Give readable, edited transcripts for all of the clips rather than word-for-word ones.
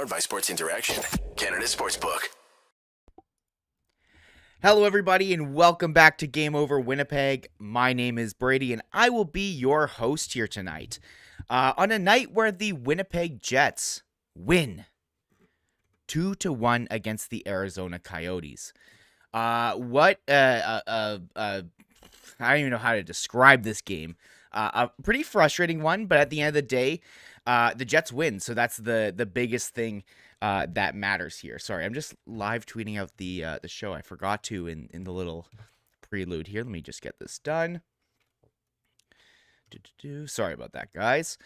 Powered by Sports Interaction, Canada Sportsbook. Hello, everybody, and welcome back to Game Over Winnipeg. My name is Brady, and I will be your host here tonight. On a night where the Winnipeg Jets win 2-1 against the Arizona Coyotes. I don't even know how to describe this game. A pretty frustrating one, but at the end of the day, the Jets win, so that's the biggest thing that matters here. Sorry, I'm just live tweeting out the show. I forgot to in the little prelude here. Let me just get this done. Sorry about that, guys.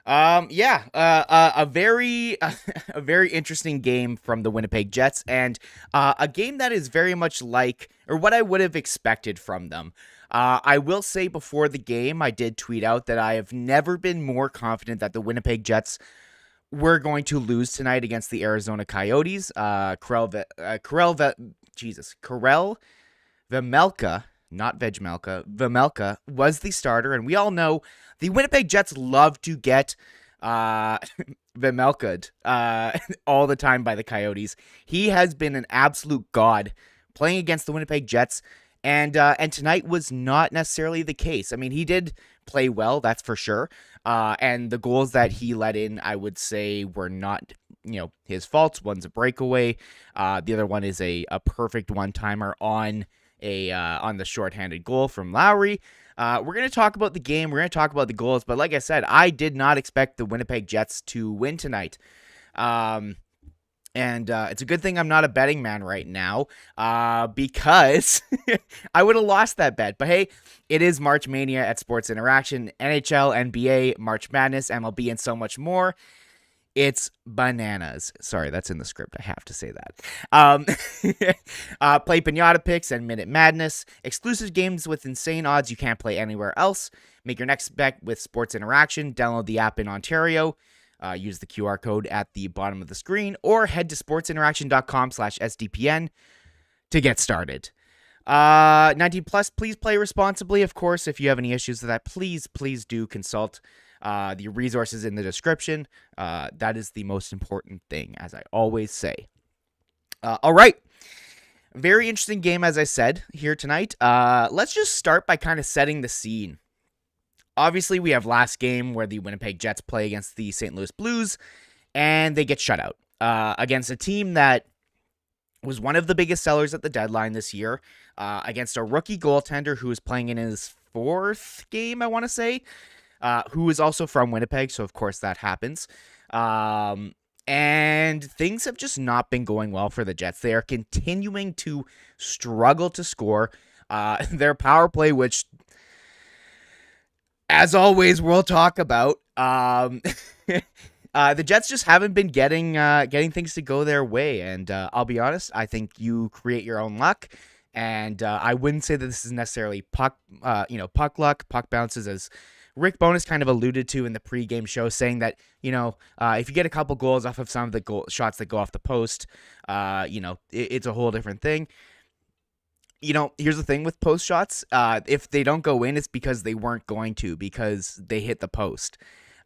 A very a very interesting game from the Winnipeg Jets, and a game that is very much like, or what I would have expected from them. I will say before the game, I did tweet out that I have never been more confident that the Winnipeg Jets were going to lose tonight against the Arizona Coyotes. Karel Vejmelka, not Vejmelka, Vejmelka was the starter, and we all know the Winnipeg Jets love to get Vejmelka'd all the time by the Coyotes. He has been an absolute god playing against the Winnipeg Jets, and tonight was not necessarily the case. I mean, he did play well, that's for sure. And the goals that he let in, I would say, were not, his faults. One's a breakaway. The other one is a perfect one-timer on the shorthanded goal from Lowry. We're going to talk about the game. We're going to talk about the goals. But like I said, I did not expect the Winnipeg Jets to win tonight. And it's a good thing I'm not a betting man right now, because I would have lost that bet. But hey, it is March Mania at Sports Interaction, NHL, NBA, March Madness, MLB, and so much more. It's bananas. Sorry, that's in the script. I have to say that. Play Pinata Picks and Minute Madness. Exclusive games with insane odds you can't play anywhere else. Make your next bet with Sports Interaction. Download the app in Ontario. Use the QR code at the bottom of the screen, or head to sportsinteraction.com/SDPN to get started. 19 plus, please play responsibly. Of course, if you have any issues with that, please do consult the resources in the description. That is the most important thing, as I always say. All right. Very interesting game, as I said, here tonight. Let's just start by kind of setting the scene. Obviously, we have last game where the Winnipeg Jets play against the St. Louis Blues, and they get shut out against a team that was one of the biggest sellers at the deadline this year, against a rookie goaltender who is playing in his fourth game, I want to say, who is also from Winnipeg, so of course that happens. And things have just not been going well for the Jets. They are continuing to struggle to score. Their power play, which, as always, we'll talk about. The Jets just haven't been getting things to go their way, and I'll be honest, I think you create your own luck, and I wouldn't say that this is necessarily puck luck, puck bounces, as Rick Bowness kind of alluded to in the pregame show, saying that if you get a couple goals off of some of the shots that go off the post, it's a whole different thing. Here's the thing with post shots. If they don't go in, it's because they weren't going to, because they hit the post.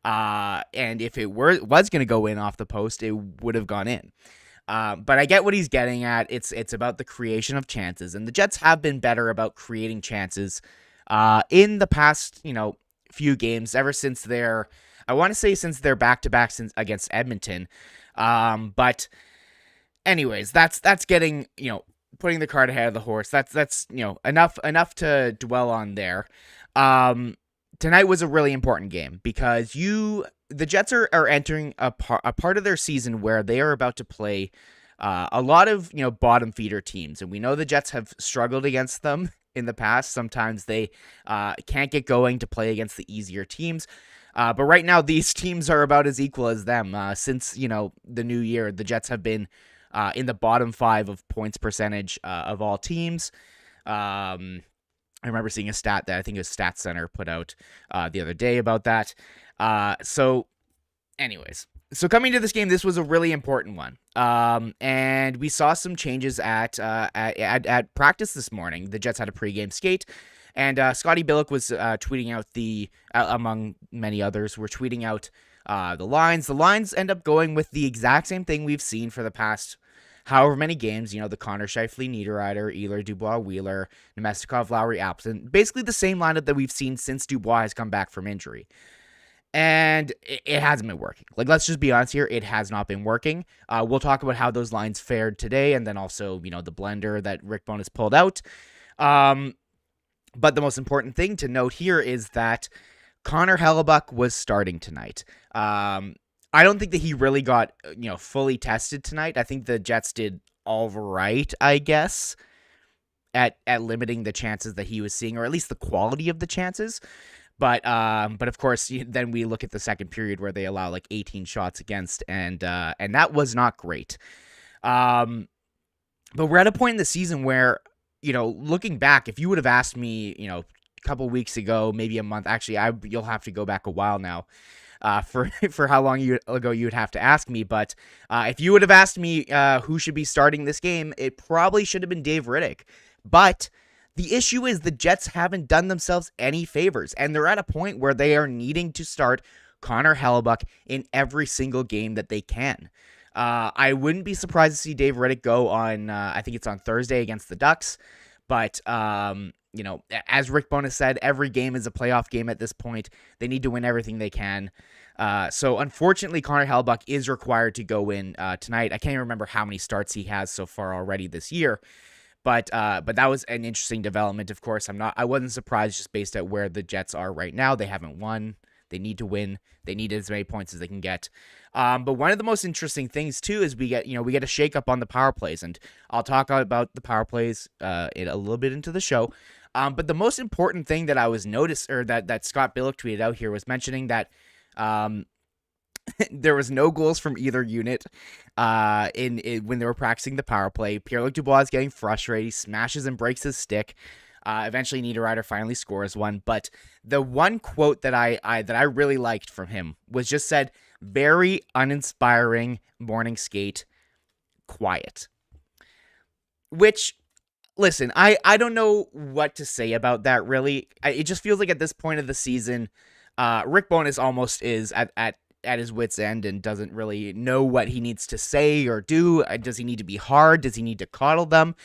And if it was going to go in off the post, it would have gone in. But I get what he's getting at. It's about the creation of chances. And the Jets have been better about creating chances in the past, few games, ever since their back-to-back against Edmonton. But anyways, that's getting, putting the cart ahead of the horse. That's enough to dwell on there. Tonight was a really important game because the Jets are entering a part of their season where they are about to play a lot of bottom feeder teams, and we know the Jets have struggled against them in the past. Sometimes they can't get going to play against the easier teams. But right now, these teams are about as equal as them. Since the new year, the Jets have been in the bottom 5 of points percentage of all teams. I remember seeing a stat that I think it was Stats Center put out the other day about that. So coming to this game, this was a really important one. And we saw some changes at practice this morning. The Jets had a pregame skate, and Scotty Billick was tweeting out among many others, were tweeting out The lines end up going with the exact same thing we've seen for the past however many games. The Connor Scheifele, Niederreiter, Ehlers, Dubois, Wheeler, Nemestikov, Lowry, Appleton. Basically the same lineup that we've seen since Dubois has come back from injury. And it hasn't been working. Let's just be honest here. It has not been working. We'll talk about how those lines fared today, and then also, the blender that Rick Bowness pulled out. But the most important thing to note here is that Connor Hellebuyck was starting tonight. I don't think that he really got, fully tested tonight. I think the Jets did all right, I guess, at limiting the chances that he was seeing, or at least the quality of the chances. But of course, then we look at the second period where they allow 18 shots against, and that was not great. But we're at a point in the season where, looking back, if you would have asked me, a couple weeks ago, maybe a month, actually, you'll have to go back a while now, for how long ago you would have to ask me. But if you would have asked me who should be starting this game, it probably should have been Dave Riddick. But the issue is the Jets haven't done themselves any favors, and they're at a point where they are needing to start Connor Hellebuyck in every single game that they can. I wouldn't be surprised to see Dave Riddick go on, I think it's on Thursday against the Ducks, but, as Rick Bowness said, every game is a playoff game at this point. They need to win everything they can. So unfortunately, Connor Hellebuyck is required to go in tonight. I can't even remember how many starts he has so far already this year. But that was an interesting development. Of course, I wasn't surprised just based at where the Jets are right now. They haven't won. They need to win. They need as many points as they can get. But one of the most interesting things too is we get a shakeup on the power plays, and I'll talk about the power plays a little bit into the show. But the most important thing that I was noticed, or that Scott Billick tweeted out here, was mentioning that there was no goals from either unit when they were practicing the power play. Pierre-Luc Dubois is getting frustrated. He smashes and breaks his stick. Eventually, Niederreiter finally scores one. But the one quote that I really liked from him was just said, "Very uninspiring morning skate, quiet." Which, listen, I don't know what to say about that, really. It just feels like at this point of the season, Rick Bowness almost is at his wit's end and doesn't really know what he needs to say or do. Does he need to be hard? Does he need to coddle them?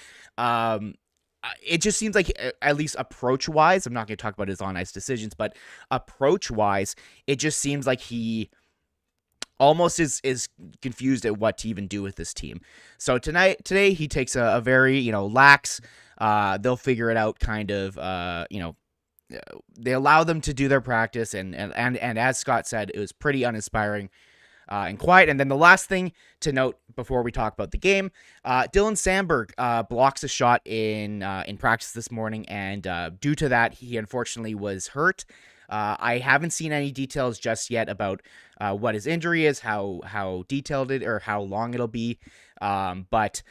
It just seems like, at least approach-wise, I'm not going to talk about his on-ice decisions, but approach-wise, it just seems like he almost is confused at what to even do with this team. So today he takes a very, lax, they'll figure it out kind of, they allow them to do their practice, and as Scott said, it was pretty uninspiring and quiet. And then the last thing to note before we talk about the game, Dylan Sandberg blocks a shot in practice this morning, and due to that, he unfortunately was hurt. I haven't seen any details just yet about what his injury is, how detailed it, or how long it'll be. But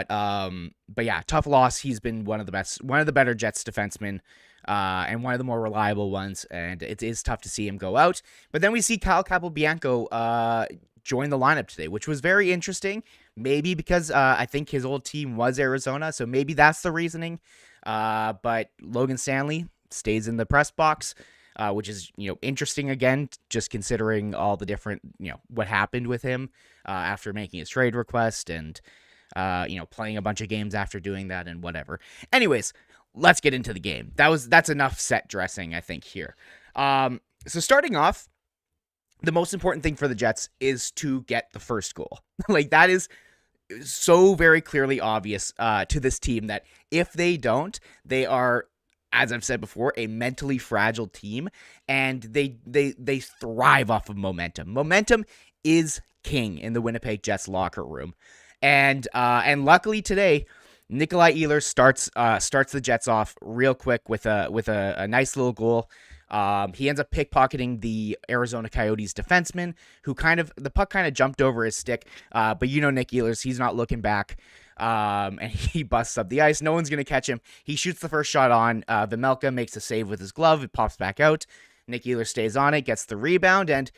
yeah, tough loss. He's been one of the better Jets defensemen, and one of the more reliable ones, and it is tough to see him go out. But then we see Kyle Capobianco join the lineup today, which was very interesting. Maybe because I think his old team was Arizona, so maybe that's the reasoning. But Logan Stanley stays in the press box, which is, interesting again, just considering all the different, what happened with him after making his trade request, and playing a bunch of games after doing that and whatever. Anyways, let's get into the game. That's enough set dressing, I think, here. So starting off, the most important thing for the Jets is to get the first goal. That is so very clearly obvious to this team that if they don't, they are, as I've said before, a mentally fragile team, and they thrive off of momentum. Momentum is king in the Winnipeg Jets locker room. And luckily today, Nikolai Ehlers starts the Jets off real quick with a nice little goal. He ends up pickpocketing the Arizona Coyotes defenseman, who the puck kind of jumped over his stick. But Nick Ehlers, he's not looking back. And he busts up the ice. No one's going to catch him. He shoots the first shot on. Vejmelka makes a save with his glove. It pops back out. Nick Ehlers stays on it, gets the rebound, and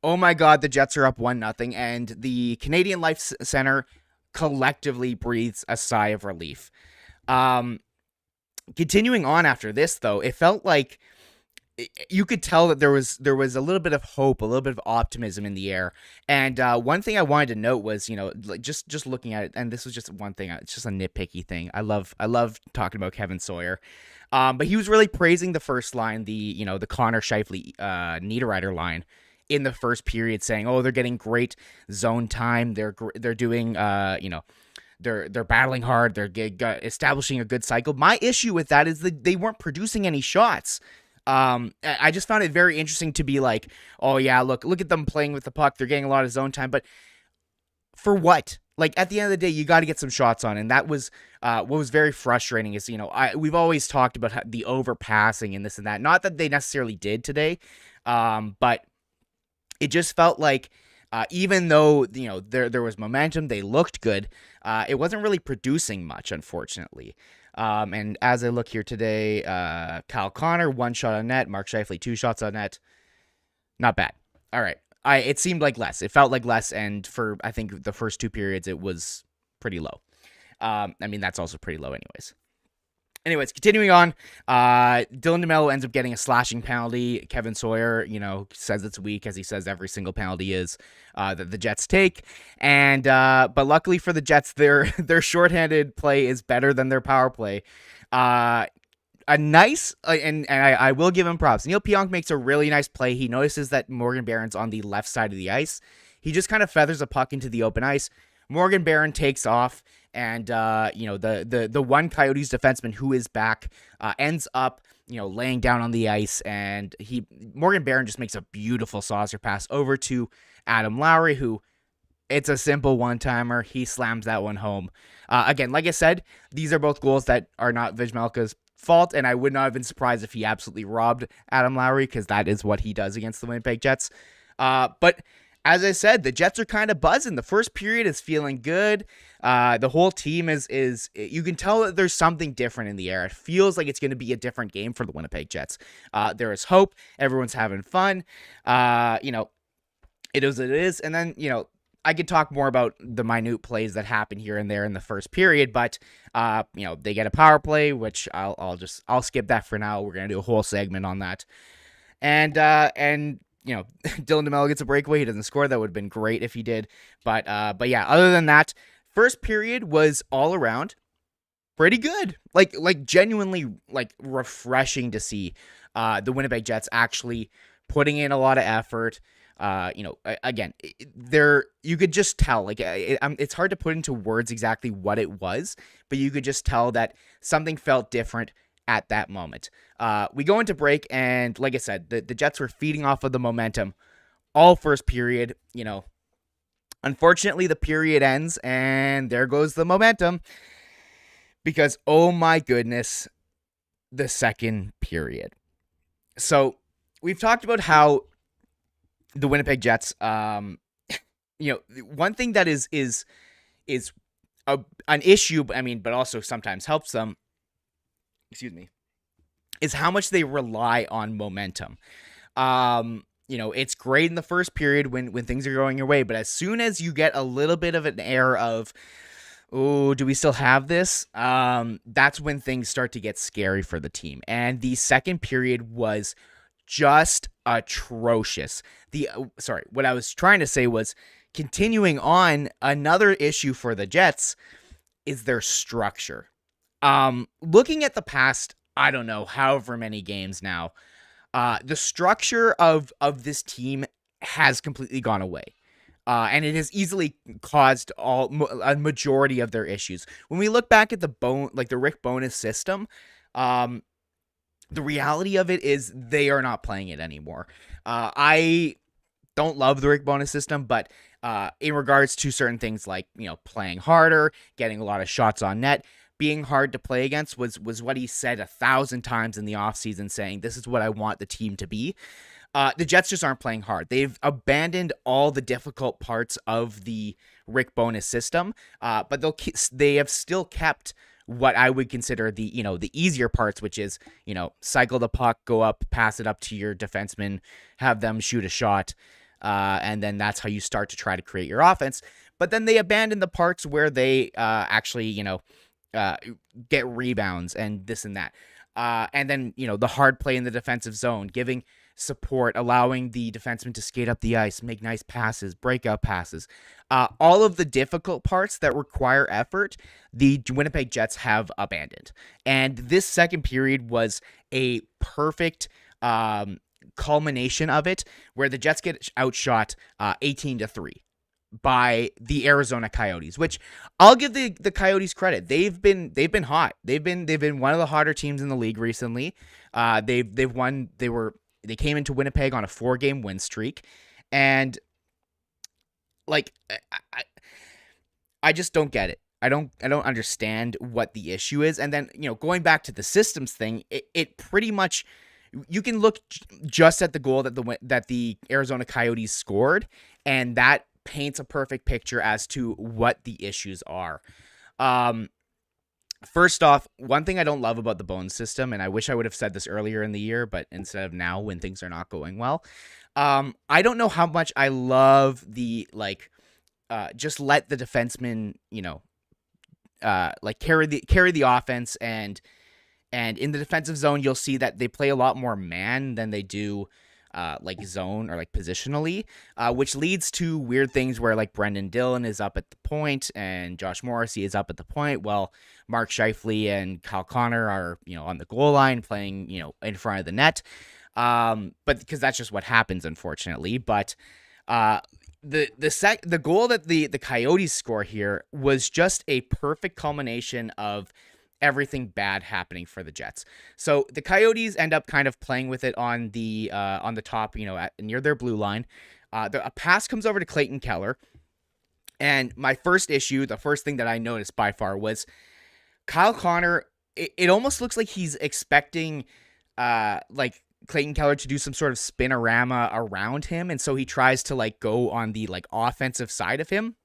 oh my God, the Jets are up 1-0, and the Canadian Life Center collectively breathes a sigh of relief. Continuing on after this, though, it felt like you could tell that there was a little bit of hope, a little bit of optimism in the air. And one thing I wanted to note was, like just looking at it, and this was just one thing. It's just a nitpicky thing. I love talking about Kevin Sawyer, but he was really praising the first line, the Connor Scheifele Niederreiter line in the first period, saying, "Oh, they're getting great zone time. They're doing they're battling hard. They're establishing a good cycle." My issue with that is that they weren't producing any shots. I just found it very interesting to be like, "Oh yeah, look at them playing with the puck. They're getting a lot of zone time, but for what?" Like, at the end of the day, you got to get some shots on, and that was what was very frustrating. Is we've always talked about the overpassing and this and that. Not that they necessarily did today, but it just felt like even though there was momentum, they looked good. It wasn't really producing much, unfortunately. And as I look here today, Kyle Connor, 1 shot on net, Mark Scheifele, 2 shots on net. Not bad. All right. It seemed like less. It felt like less, and for, I think, the first 2 periods, it was pretty low. That's also pretty low anyways. Anyways, continuing on, Dylan DeMello ends up getting a slashing penalty. Kevin Sawyer, says it's weak, as he says every single penalty is that the Jets take. And but luckily for the Jets, their shorthanded play is better than their power play. A nice, and I will give him props. Neil Pionk makes a really nice play. He notices that Morgan Barron's on the left side of the ice. He just kind of feathers a puck into the open ice. Morgan Barron takes off, and the one Coyotes defenseman who is back ends up laying down on the ice, and Morgan Barron just makes a beautiful saucer pass over to Adam Lowry, who, it's a simple one-timer. He slams that one home. Again, like I said, these are both goals that are not Vejmelka's fault, and I would not have been surprised if he absolutely robbed Adam Lowry, because that is what he does against the Winnipeg Jets. But as I said, the Jets are kind of buzzing. The first period is feeling good. The whole team is you can tell that there's something different in the air. It feels like it's going to be a different game for the Winnipeg Jets. There is hope. Everyone's having fun. It is what it is. And then, I could talk more about the minute plays that happen here and there in the first period, but they get a power play, which I'll skip that for now. We're going to do a whole segment on that. And Dylan DeMello gets a breakaway. He doesn't score. That would have been great if he did. But yeah, other than that, first period was all around pretty good. Like genuinely refreshing to see the Winnipeg Jets actually putting in a lot of effort. Again, you could just tell, it's hard to put into words exactly what it was, but you could just tell that something felt different at that moment. We go into break, and like I said, the Jets were feeding off of the momentum all first period. Unfortunately, the period ends, and there goes the momentum, because, oh my goodness, the second period. So we've talked about how the Winnipeg Jets, one thing that is an issue, but also sometimes helps them, is how much they rely on momentum. It's great in the first period when things are going your way, but as soon as you get a little bit of an air of, oh, do we still have this? That's when things start to get scary for the team. And the second period was just atrocious. What I was trying to say was, continuing on, another issue for the Jets is their structure. Looking at the past, I don't know, however many games now, the structure of this team has completely gone away. And it has easily caused a majority of their issues. When we look back at the Rick Bowness system, the reality of it is they are not playing it anymore. I don't love the Rick Bowness system, but in regards to certain things like, playing harder, getting a lot of shots on net, being hard to play against was what he said 1,000 times in the offseason, saying, this is what I want the team to be. The Jets just aren't playing hard. They've abandoned all the difficult parts of the Rick Bowness system, but they have still kept what I would consider the easier parts, which is, cycle the puck, go up, pass it up to your defenseman, have them shoot a shot, and then that's how you start to try to create your offense. But then they abandon the parts where they actually, get rebounds and this and that. And then, the hard play in the defensive zone, giving support, allowing the defenseman to skate up the ice, make nice passes, breakout passes. All of the difficult parts that require effort, the Winnipeg Jets have abandoned. And this second period was a perfect culmination of it, where the Jets get outshot 18-3 by the Arizona Coyotes, which I'll give the Coyotes credit. They've been hot. They've been one of the hotter teams in the league recently. They've won. They came into Winnipeg on a 4-game win streak, and like I just don't get it. I don't understand what the issue is. And then, going back to the systems thing, it pretty much, you can look just at the goal that the Arizona Coyotes scored, and that paints a perfect picture as to what the issues are. First off, one thing I don't love about the Bones system, and I wish I would have said this earlier in the year, but instead of now when things are not going well, I don't know how much I love the, just let the defenseman, carry the offense, and in the defensive zone, you'll see that they play a lot more man than they do zone or positionally, which leads to weird things where Brendan Dillon is up at the point and Josh Morrissey is up at the point, while Mark Scheifele and Kyle Connor are on the goal line playing in front of the net, but because that's just what happens, unfortunately. But the goal that the Coyotes score here was just a perfect culmination of everything bad happening for the Jets. So the Coyotes end up kind of playing with it on the top, near their blue line. A pass comes over to Clayton Keller, and the first thing that I noticed by far was Kyle Connor. It almost looks like he's expecting Clayton Keller to do some sort of spinorama around him, and so he tries to go on the offensive side of him.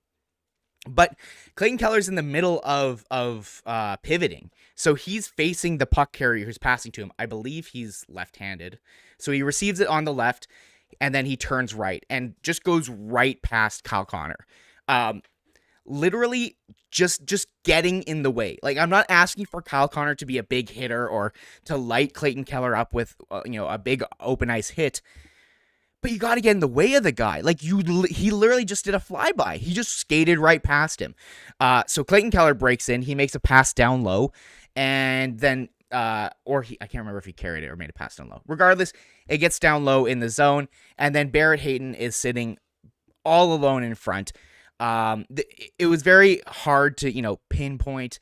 But Clayton Keller's in the middle of pivoting, so he's facing the puck carrier who's passing to him. I believe he's left-handed, so he receives it on the left, and then he turns right and just goes right past Kyle Connor. Literally just getting in the way. I'm not asking for Kyle Connor to be a big hitter or to light Clayton Keller up with a big open ice hit. But you got to get in the way of the guy. He literally just did a flyby. He just skated right past him. So Clayton Keller breaks in. He makes a pass down low, and then I can't remember if he carried it or made a pass down low. Regardless, it gets down low in the zone, and then Barrett Hayton is sitting all alone in front. It was very hard to pinpoint.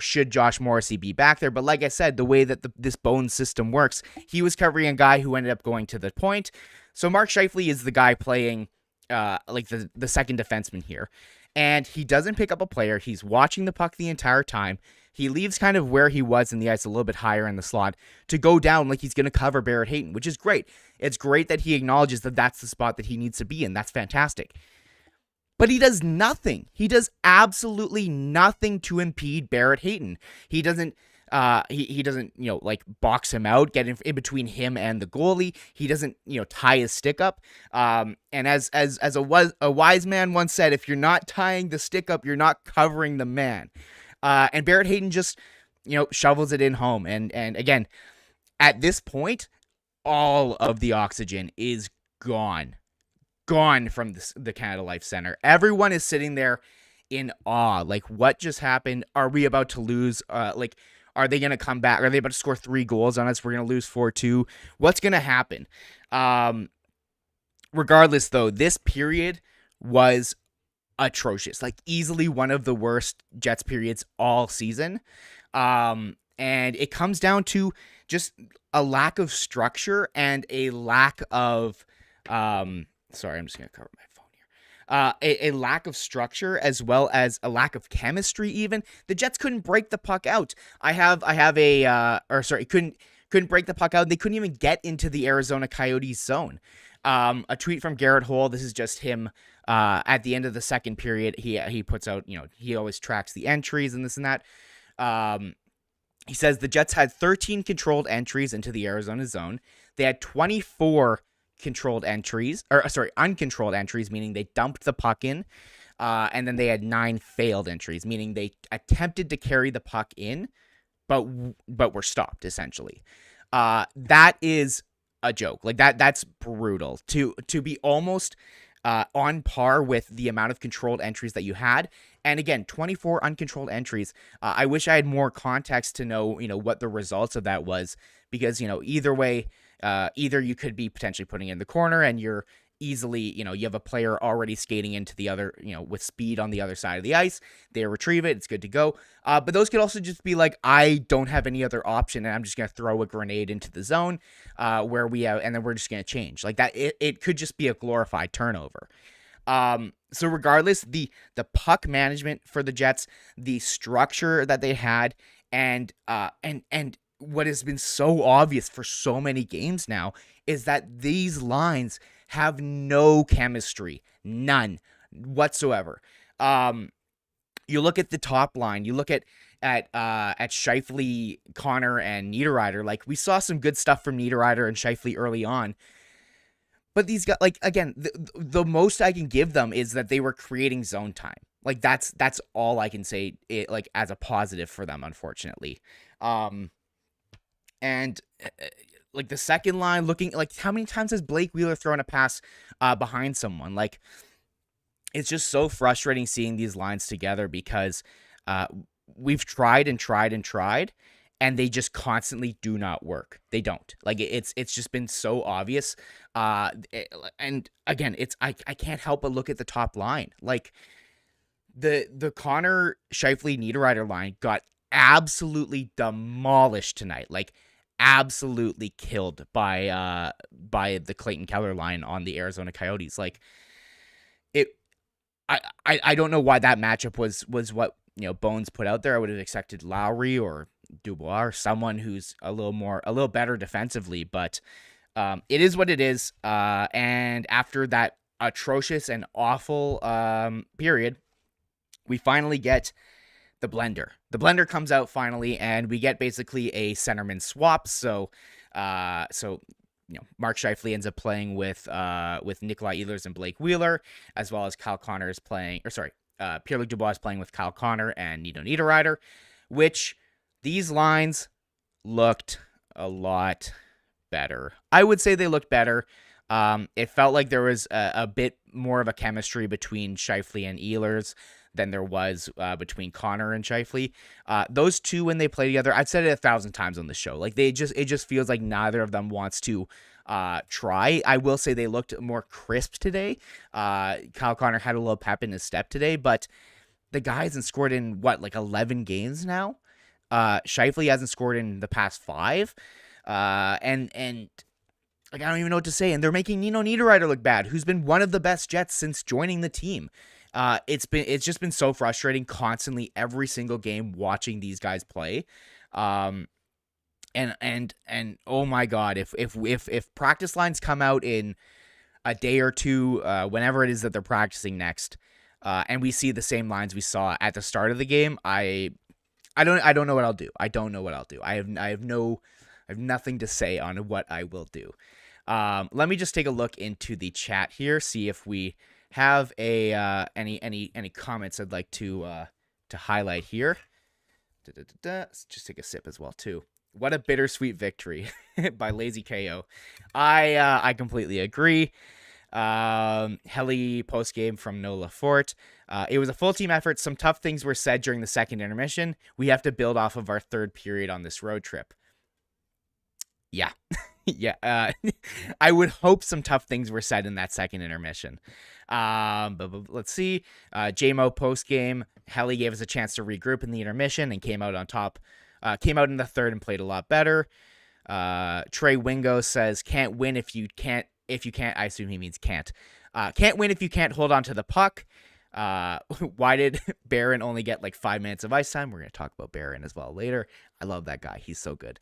Should Josh Morrissey be back there? But like I said, the way that this Bones system works, he was covering a guy who ended up going to the point. So Mark Scheifele is the guy playing the second defenseman here. And he doesn't pick up a player. He's watching the puck the entire time. He leaves kind of where he was in the ice, a little bit higher in the slot, to go down like he's going to cover Barrett Hayton, which is great. It's great that he acknowledges that that's the spot that he needs to be in. That's fantastic. But he does nothing. He does absolutely nothing to impede Barrett Hayton. He doesn't he doesn't box him out, get in between him and the goalie. He doesn't tie his stick up. And as a wise man once said, if you're not tying the stick up, you're not covering the man. And Barrett Hayton just shovels it in home. And again, at this point, all of the oxygen is gone from the Canada Life Center. Everyone is sitting there in awe. What just happened? Are we about to lose? Are they going to come back? Are they about to score 3 goals on us? We're going to lose 4-2. What's going to happen? Regardless, though, this period was atrocious. Easily one of the worst Jets periods all season. And it comes down to just a lack of structure and a lack of... sorry, I'm just going to cover my phone here. A lack of structure, as well as a lack of chemistry even. The Jets couldn't break the puck out. Couldn't break the puck out. They couldn't even get into the Arizona Coyotes zone. A tweet from Garrett Hole. This is just him at the end of the second period. He puts out, he always tracks the entries and this and that. He says the Jets had 13 controlled entries into the Arizona zone. They had 24 uncontrolled entries, meaning they dumped the puck in, and then they had 9 failed entries, meaning they attempted to carry the puck in, but we're stopped essentially. That is a joke. Like that's brutal to be almost on par with the amount of controlled entries that you had. And again, 24 uncontrolled entries. I wish I had more context to know, what the results of that was, because, either way, either you could be potentially putting in the corner and you're easily, you have a player already skating into the other, with speed on the other side of the ice. They retrieve it. It's good to go. But those could also just be like, I don't have any other option and I'm just going to throw a grenade into the zone where we have, and then we're just going to change like that. It could just be a glorified turnover. So regardless, the puck management for the Jets, the structure that they had, and what has been so obvious for so many games now is that these lines have no chemistry, none whatsoever. You look at the top line, you look at Scheifele, Connor, and Niederreiter. Like, we saw some good stuff from Niederreiter and Scheifele early on. But these guys, like, again, the most I can give them is that they were creating zone time. Like, that's all I can say, like, as a positive for them, unfortunately. And like the second line, looking like, how many times has Blake Wheeler thrown a pass behind someone? Like, it's just so frustrating seeing these lines together because we've tried and tried and tried, and they just constantly do not work. They don't. Like, it's just been so obvious. And again, I can't help but look at the top line. Like, the Connor, Scheifele, Niederreiter line got absolutely demolished tonight. Like, absolutely killed by the Clayton Keller line on the Arizona Coyotes. Like, I don't know why that matchup was what Bones put out there. I would have expected Lowry or Dubois or someone who's a little better defensively, but it is what it is. And after that atrocious and awful period, we finally get the blender. The blender comes out finally, and we get basically a centerman swap. So Mark Scheifele ends up playing with Nikolai Ehlers and Blake Wheeler, as well as Pierre-Luc Dubois is playing with Kyle Connor and Nino Niederreiter, which these lines looked a lot better. I would say they looked better. It felt like there was a bit more of a chemistry between Scheifele and Ehlers than there was between Connor and Scheifele. Those two, when they play together, I've said it 1,000 times on the show. Like, it just feels like neither of them wants to try. I will say they looked more crisp today. Kyle Connor had a little pep in his step today, but the guy hasn't scored in 11 games now. Scheifele hasn't scored in the past 5. And like, I don't even know what to say. And they're making Nino Niederreiter look bad, who's been one of the best Jets since joining the team. It's just been so frustrating constantly every single game watching these guys play. And oh my God, if practice lines come out in a day or two, whenever it is that they're practicing next, and we see the same lines we saw at the start of the game, I don't know what I'll do. I don't know what I'll do. I have nothing to say on what I will do. Let me just take a look into the chat here, see if we have any comments I'd like to highlight here. Let's just take a sip as well too. What a bittersweet victory by Lazy KO. I completely agree. Heli post game from Nola Fort. It was a full team effort. Some tough things were said during the second intermission. We have to build off of our third period on this road trip. Yeah. Yeah. I would hope some tough things were said in that second intermission. But let's see. JMO post game. Heli gave us a chance to regroup in the intermission and came out on top. Came out in the third and played a lot better. Trey Wingo says, can't win if you can't, I assume he means can't. Can't win if you can't hold on to the puck. Why did Barron only get 5 minutes of ice time? We're going to talk about Barron as well later. I love that guy. He's so good.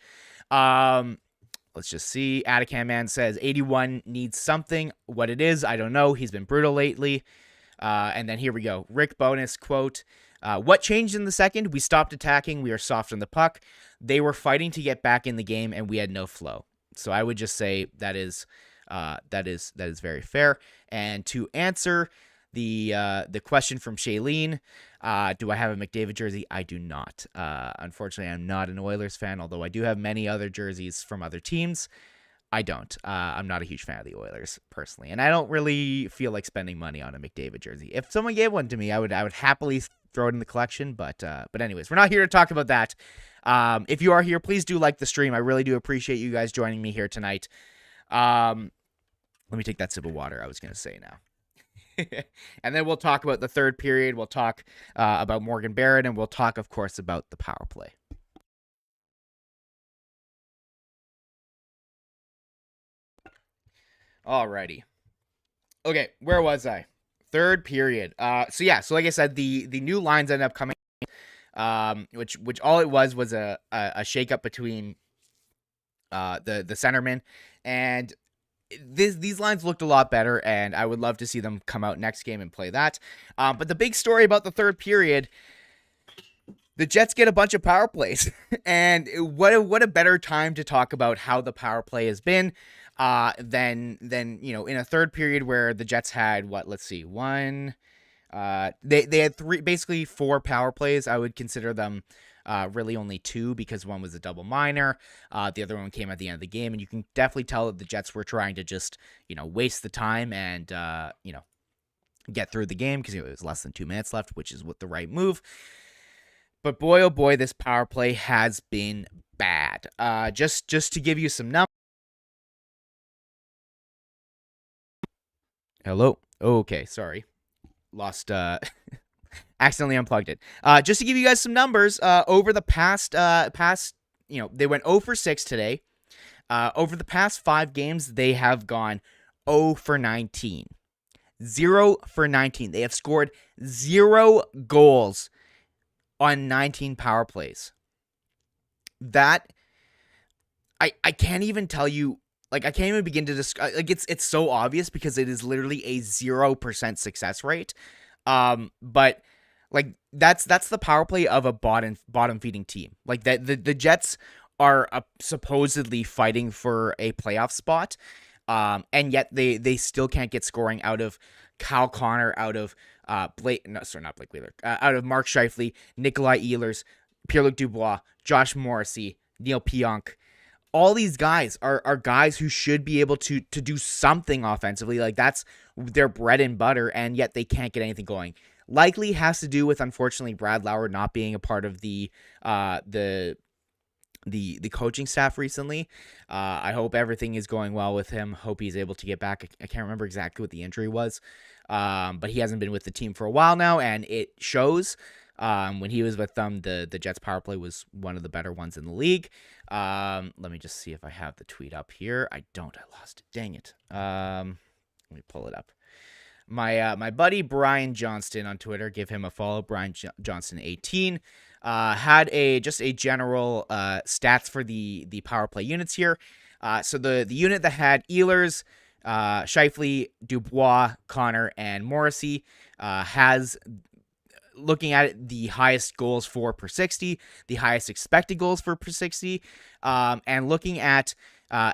Let's just see. Atacam Man says 81 needs something. What it is, I don't know. He's been brutal lately. And then here we go. Rick Bonus quote. What changed in the second? We stopped attacking. We are soft on the puck. They were fighting to get back in the game, and we had no flow. So I would just say that is very fair. And to answer The question from Shailene, do I have a McDavid jersey? I do not. Unfortunately, I'm not an Oilers fan, although I do have many other jerseys from other teams. I don't. I'm not a huge fan of the Oilers personally, and I don't really feel like spending money on a McDavid jersey. If someone gave one to me, I would happily throw it in the collection. But anyways, we're not here to talk about that. If you are here, please do like the stream. I really do appreciate you guys joining me here tonight. Let me take that sip of water I was going to say now. And then we'll talk about the third period. We'll talk about Morgan Barrett, and we'll talk, of course, about the power play. Alrighty. Okay, where was I? Third period. So like I said, the new lines ended up coming, which all it was a shakeup between the centerman, and these lines looked a lot better, and I would love to see them come out next game and play that. But the big story about the third period, the Jets get a bunch of power plays, and what a better time to talk about how the power play has been than in a third period where the Jets had one. They had basically 4 power plays. I would consider them really only 2 because one was a double minor. The other one came at the end of the game, and you can definitely tell that the Jets were trying to just waste the time and get through the game because it was less than 2 minutes left, which is the right move. But boy, oh boy, this power play has been bad. Just to give you some numbers. Hello? Okay, sorry. Lost, accidentally unplugged it. Just to give you guys some numbers, over the past, they went 0 for 6 today. Over the past 5 games, they have gone 0 for 19. 0 for 19. They have scored 0 goals on 19 power plays. That, I can't even tell you, I can't even begin to describe, it's so obvious because it is literally a 0% success rate. But that's the power play of a bottom feeding team. The Jets are supposedly fighting for a playoff spot. And yet they still can't get scoring out of Kyle Connor, out of not Blake Wheeler, out of Mark Scheifele, Nikolai Ehlers, Pierre-Luc Dubois, Josh Morrissey, Neil Pionk. All these guys are guys who should be able to do something offensively. That's their bread and butter, and yet they can't get anything going. Likely has to do with, unfortunately, Brad Lauer not being a part of the coaching staff recently. I hope everything is going well with him. Hope he's able to get back. I can't remember exactly what the injury was, but he hasn't been with the team for a while now, and it shows. When he was with them, the Jets power play was one of the better ones in the league. Let me just see if I have the tweet up here. I don't. I lost it. Dang it. Let me pull it up. My buddy Brian Johnston on Twitter, give him a follow. Brian Johnston 18 had a general stats for the power play units here. So the unit that had Ehlers, Scheifele, Dubois, Connor, and Morrissey has, looking at it, the highest goals for per 60, the highest expected goals for per 60, and looking at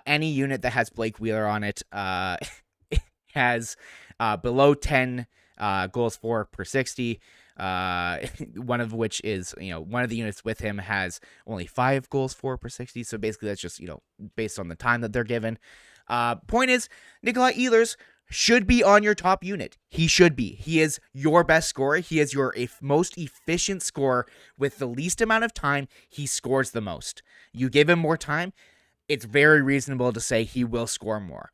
any unit that has Blake Wheeler on it, has below 10 goals for per 60, one of which is, one of the units with him has only 5 goals for per 60, so basically that's just, based on the time that they're given. Point is, Nikolai Ehlers should be on your top unit. He should be. He is your best scorer. He is your most efficient scorer. With the least amount of time, he scores the most. You give him more time, it's very reasonable to say he will score more.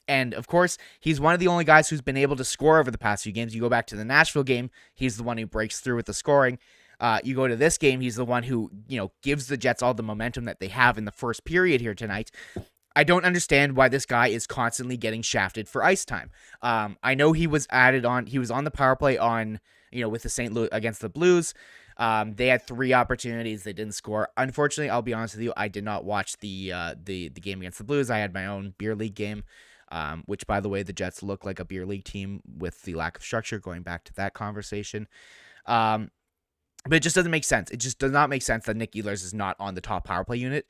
And of course, he's one of the only guys who's been able to score over the past few games. You go back to the Nashville game, he's the one who breaks through with the scoring. You go to this game, he's the one who, gives the Jets all the momentum that they have in the first period here tonight. I don't understand why this guy is constantly getting shafted for ice time. I know he was on the power play with the St. Louis against the Blues. They had 3 opportunities. They didn't score. Unfortunately, I'll be honest with you, I did not watch the game against the Blues. I had my own beer league game, which, by the way, the Jets look like a beer league team with the lack of structure, going back to that conversation. But it just doesn't make sense. It just does not make sense that Nick Ehlers is not on the top power play unit.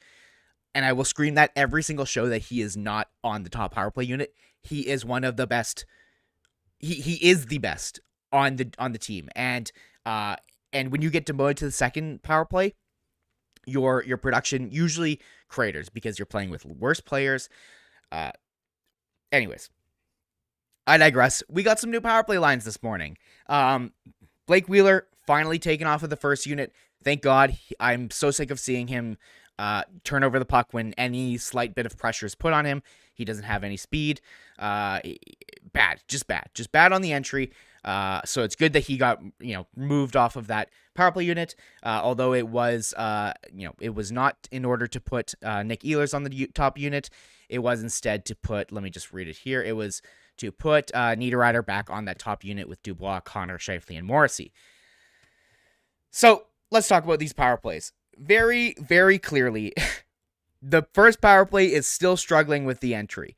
And I will scream that every single show that he is not on the top power play unit. He is one of the best. he is the best on the team, and when you get demoted to the second power play, your production usually craters because you're playing with worse players. Uh, anyways, I digress. We got some new power play lines this morning. Blake Wheeler finally taken off of the first unit. Thank God. I'm so sick of seeing him turn over the puck when any slight bit of pressure is put on him. He doesn't have any speed. Just bad on the entry. So it's good that he got moved off of that power play unit. Although it was it was not in order to put Nick Ehlers on the top unit. It was instead to put. Let me just read it here. It was to put Niederreiter back on that top unit with Dubois, Connor, Scheifele, and Morrissey. So let's talk about these power plays. Very, very clearly, the first power play is still struggling with the entry.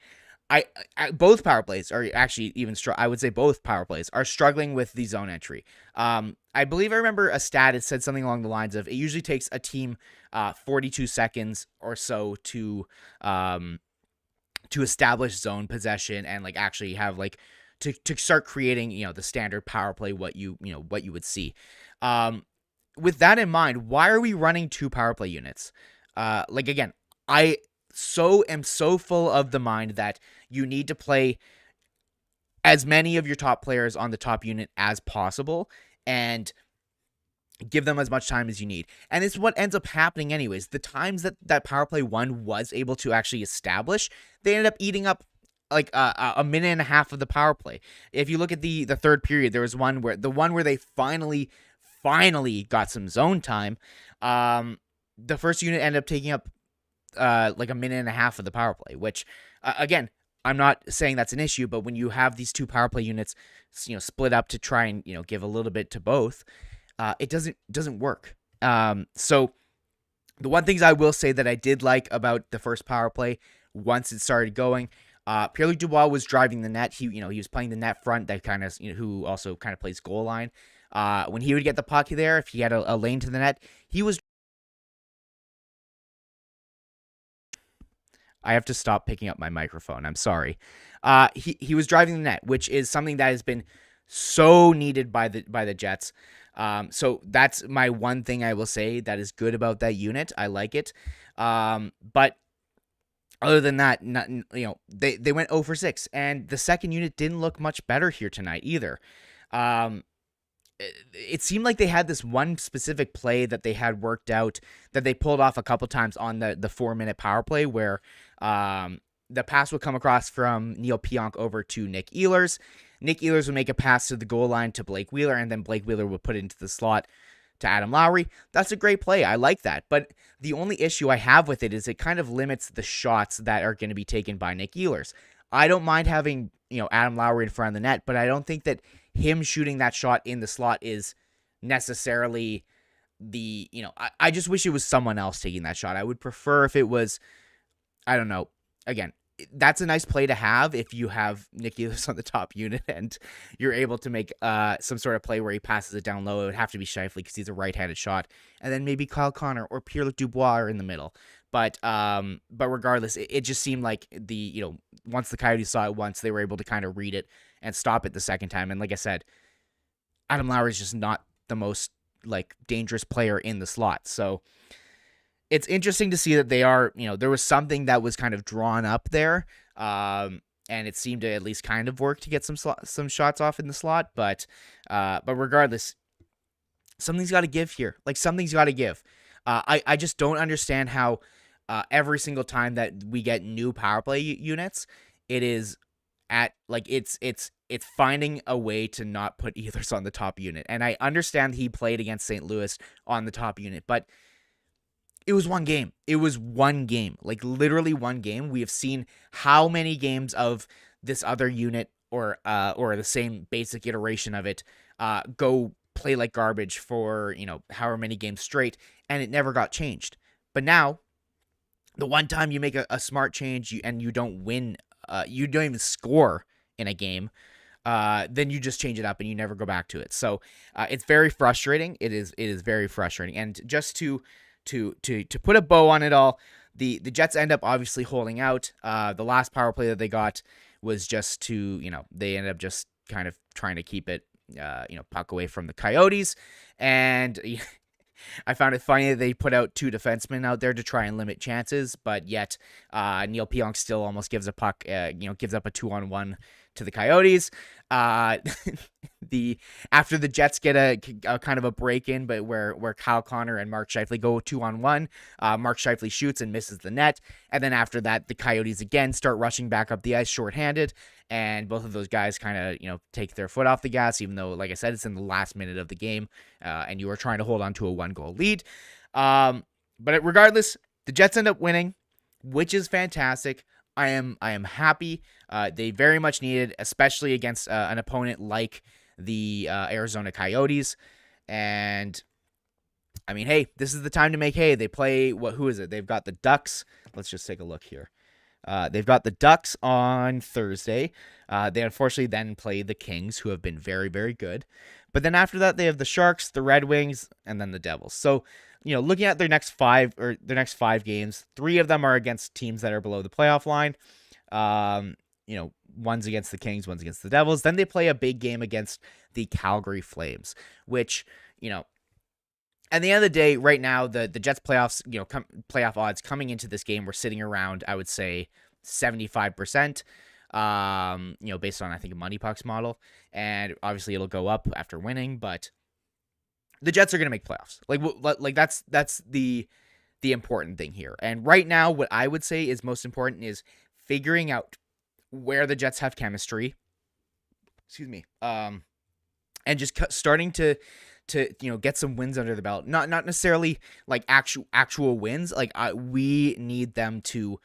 Both power plays are actually I would say both power plays are struggling with the zone entry. I believe I remember a stat. It said something along the lines of it usually takes a team 42 seconds or so to establish zone possession and actually have to start creating the standard power play what you would see. With that in mind, why are we running two power play units? Again, I am so full of the mind that you need to play as many of your top players on the top unit as possible and give them as much time as you need. And it's what ends up happening anyways. The times that power play one was able to actually establish, they ended up eating up a minute and a half of the power play. If you look at the third period, there was one where they finally got some zone time. The first unit ended up taking up a minute and a half of the power play, which again, I'm not saying that's an issue, but when you have these two power play units, split up to try and give a little bit to both, it doesn't work. So the one things I will say that I did like about the first power play once it started going, Pierre-Luc Dubois was driving the net. He was playing the net front that kind of who also kind of plays goal line. When he would get the puck there, if he had a lane to the net, he was. I have to stop picking up my microphone. I'm sorry. He was driving the net, which is something that has been so needed by the Jets. So that's my one thing I will say that is good about that unit. I like it. But other than that, they went 0 for 6, and the second unit didn't look much better here tonight either. It seemed like they had this one specific play that they had worked out that they pulled off a couple times on the 4-minute power play where the pass would come across from Neil Pionk over to Nick Ehlers. Nick Ehlers would make a pass to the goal line to Blake Wheeler, and then Blake Wheeler would put it into the slot to Adam Lowry. That's a great play. I like that. But the only issue I have with it is it kind of limits the shots that are going to be taken by Nick Ehlers. I don't mind having, Adam Lowry in front of the net, but I don't think that him shooting that shot in the slot is necessarily I just wish it was someone else taking that shot. I would prefer if it was, I don't know. Again, that's a nice play to have if you have Nick Ehlers on the top unit and you're able to make some sort of play where he passes it down low. It would have to be Scheifele because he's a right-handed shot. And then maybe Kyle Connor or Pierre-Luc Dubois are in the middle. But regardless, it just seemed like once the Coyotes saw it once, they were able to kind of read it and stop it the second time. And like I said, Adam Lowry is just not the most dangerous player in the slot. So it's interesting to see that they are, there was something that was kind of drawn up there. And it seemed to at least kind of work to get some shots off in the slot. But regardless, something's got to give here. Something's got to give. I just don't understand how every single time that we get new power play units, it is it's finding a way to not put Ehlers on the top unit. And I understand he played against St. Louis on the top unit, but it was one game. It was one game, literally one game. We have seen how many games of this other unit or the same basic iteration of it go play like garbage for, however many games straight, and it never got changed. But now, the one time you make a smart change and you don't win, you don't even score in a game, then you just change it up and you never go back to it. So it's very frustrating. It is very frustrating. And just to put a bow on it all, the Jets end up obviously holding out. The last power play that they got was just to, they ended up just kind of trying to keep it, puck away from the Coyotes. And I found it funny that they put out 2 defensemen out there to try and limit chances, but yet Neil Pionk still almost gives a puck, gives up a 2-on-1 to the Coyotes. After the Jets get a kind of a break in, but where Kyle Connor and Mark Scheifele go 2-on-1, Mark Scheifele shoots and misses the net, and then after that the Coyotes again start rushing back up the ice shorthanded, and both of those guys kind of take their foot off the gas, even though, like I said, it's in the last minute of the game, and you are trying to hold on to a 1-goal lead. But regardless, the Jets end up winning, which is fantastic. I am happy. They very much needed, especially against an opponent like the Arizona Coyotes. And I mean, hey, this is the time to make hay. They play who is it? They've got the Ducks. Let's just take a look here. They've got the Ducks on Thursday. They unfortunately then play the Kings, who have been very, very good. But then after that, they have the Sharks, the Red Wings, and then the Devils. So, looking at their next 5 games, 3 of them are against teams that are below the playoff line. One's against the Kings, one's against the Devils. Then they play a big game against the Calgary Flames, which, at the end of the day, right now, the Jets playoffs, playoff odds coming into this game were sitting around, I would say, 75%, based on, I think, a Money Pucks model. And obviously it'll go up after winning, but the Jets are going to make playoffs. Like that's the important thing here. And right now, what I would say is most important is figuring out where the Jets have chemistry. Excuse me. And just starting to get some wins under the belt. Not necessarily like actual wins. Like we need them to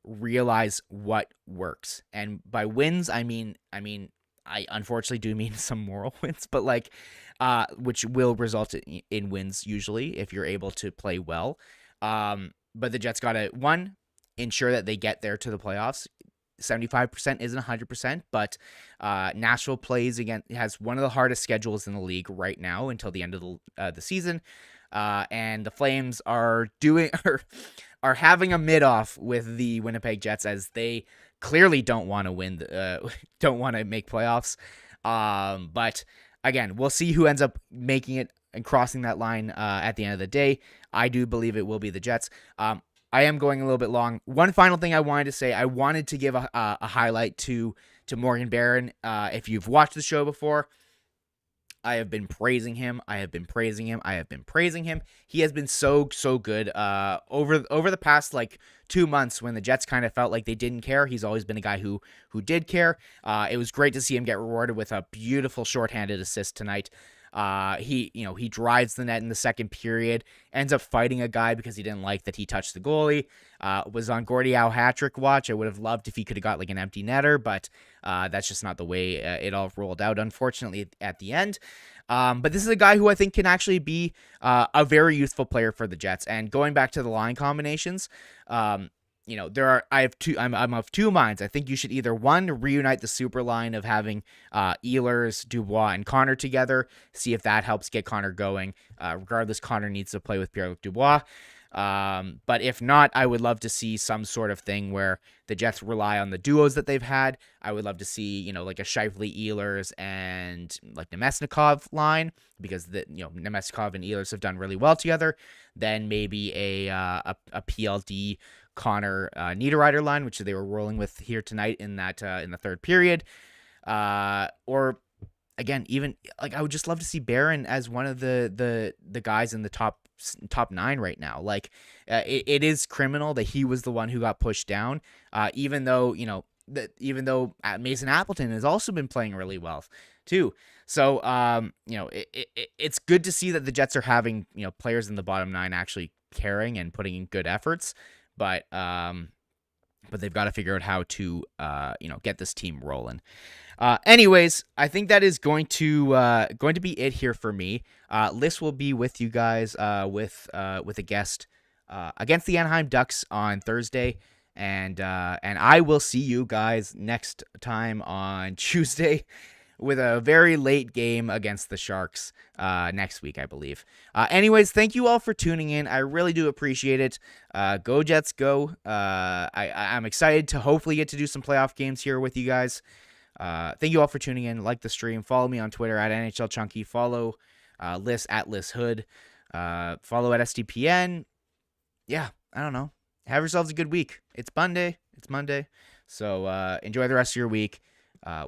realize what works. And by wins, I mean I unfortunately do mean some moral wins, but which will result in wins usually if you're able to play well. But the Jets got to, one, ensure that they get there to the playoffs. 75% isn't 100%, but Nashville has one of the hardest schedules in the league right now until the end of the season. And the Flames are having a mid-off with the Winnipeg Jets, as they clearly don't want to win, don't want to make playoffs. But again, we'll see who ends up making it and crossing that line at the end of the day. I do believe it will be the Jets. I am going a little bit long. One final thing I wanted to say, I wanted to give a highlight to Morgan Barron. If you've watched the show before, I have been praising him. I have been praising him. He has been so good. Over the past 2 months, when the Jets kind of felt like they didn't care, he's always been a guy who did care. It was great to see him get rewarded with a beautiful shorthanded assist tonight. He drives the net in the second period, ends up fighting a guy because he didn't like that he touched the goalie. Was on Gordie Howe hat-trick watch. I would have loved if he could have got an empty netter, but that's just not the way it all rolled out, unfortunately, at the end. But this is a guy who I think can actually be a very useful player for the Jets. And going back to the line combinations, I'm of 2 minds. I think you should either, one, reunite the super line of having Ehlers, Dubois, and Connor together, see if that helps get Connor going. Regardless, Connor needs to play with Pierre-Luc Dubois. But if not, I would love to see some sort of thing where the Jets rely on the duos that they've had. I would love to see, a Scheifele, Ehlers, and Nemesnikov line, because Nemesnikov and Ehlers have done really well together. Then maybe a PLD Connor Niederreiter line, which they were rolling with here tonight in the third period. Or again, even I would just love to see Barron as one of the guys in the top 9 right now. It is criminal that he was the one who got pushed down, even though Mason Appleton has also been playing really well too. So it's good to see that the Jets are having players in the bottom 9 actually caring and putting in good efforts, but they've got to figure out how to get this team rolling. Anyways, I think that is going to be it here for me. Liz will be with you guys with a guest against the Anaheim Ducks on Thursday, and I will see you guys next time on Tuesday with a very late game against the Sharks next week, I believe. Anyways, thank you all for tuning in. I really do appreciate it. Go Jets, go. I'm excited to hopefully get to do some playoff games here with you guys. Thank you all for tuning in. Like the stream. Follow me on Twitter at NHL Chunky. Follow Liz at Liz Hood. Follow at SDPN. Yeah, I don't know. Have yourselves a good week. It's Monday. So enjoy the rest of your week.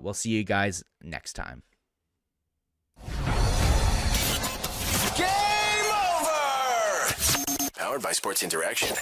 We'll see you guys next time. Game over! Powered by Sports Interaction.